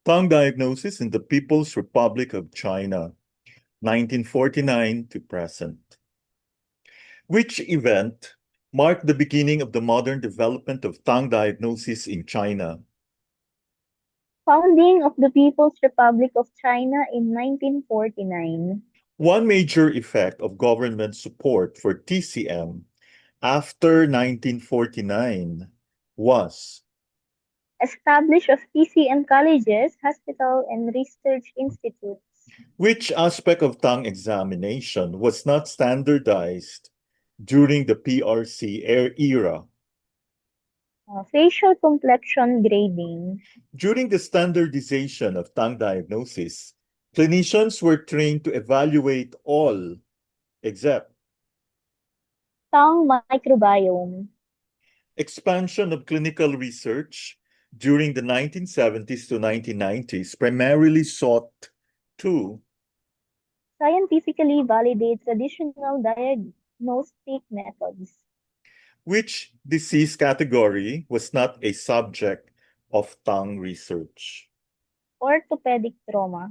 Tongue diagnosis in the People's Republic of China, 1949 to present. Which event marked the beginning of the modern development of tongue diagnosis in China? Founding of the People's Republic of China in 1949. One major effect of government support for TCM after 1949 was Establish of TCM colleges, hospital, and research institutes. which aspect of tongue examination was not standardized during the PRC era? Facial complexion grading. During the standardization of tongue diagnosis, clinicians were trained to evaluate all except Tongue microbiome. expansion of clinical research during the 1970s to 1990s primarily sought to Scientifically validate traditional diagnostic methods. which disease category was not a subject of tongue research. Orthopedic trauma.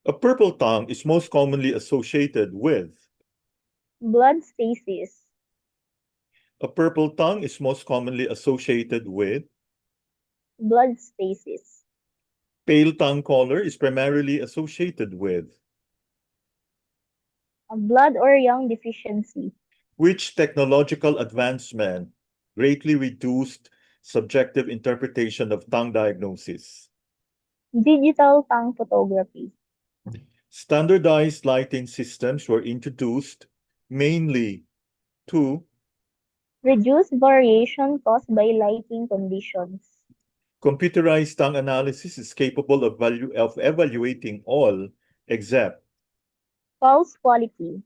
A purple tongue is most commonly associated with Blood stasis. a purple tongue is most commonly associated with Blood stasis. pale tongue color is primarily associated with Blood or young deficiency. which technological advancement greatly reduced subjective interpretation of tongue diagnosis. Digital tongue photography. Standardized lighting systems were introduced mainly to Reduce variation caused by lighting conditions. computerized tongue analysis is capable of evaluating all except False quality.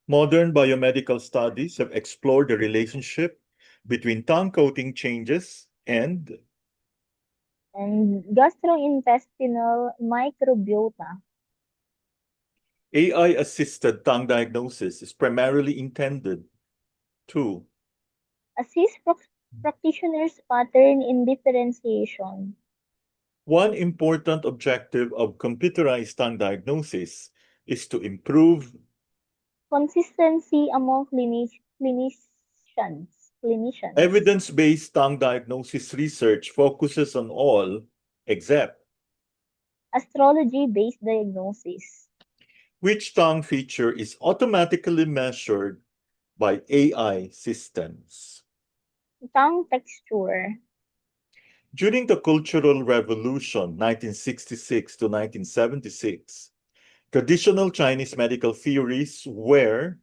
modern biomedical studies have explored the relationship between tongue coating changes and And gastrointestinal microbiota. AI-assisted tongue diagnosis is primarily intended to Assist practitioners pattern in differentiation. one important objective of computerized tongue diagnosis is to improve Consistency among clinicians. evidence-based tongue diagnosis research focuses on all except Astrology-based diagnosis. which tongue feature is automatically measured by AI systems. Tongue texture. During the Cultural Revolution, 1966 to 1976, traditional Chinese medical theories were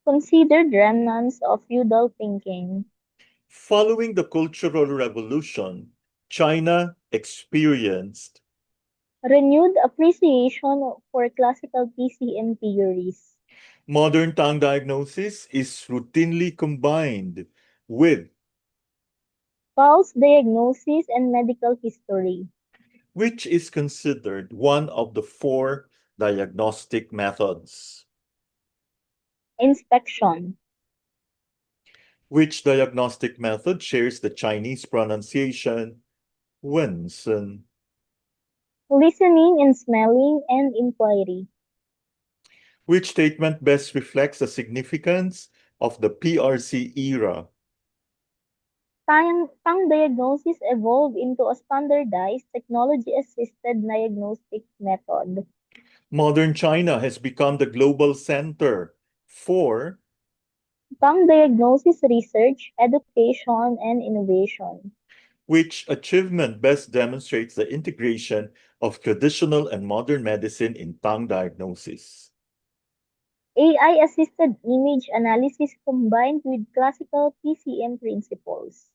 Considered remnants of feudal thinking. following the Cultural Revolution, China experienced Renewed appreciation for classical TCM theories. modern tongue diagnosis is routinely combined with False diagnosis and medical history. which is considered one of the four diagnostic methods. Inspection. Which diagnostic method shares the Chinese pronunciation Wensen? Listening and smelling and inquiry. Which statement best reflects the significance of the PRC era? Tongue diagnosis evolved into a standardized technology-assisted diagnostic method. Modern China has become the global center for Tongue diagnosis research, education, and innovation. which achievement best demonstrates the integration of traditional and modern medicine in tongue diagnosis. AI-assisted image analysis combined with classical PCM principles.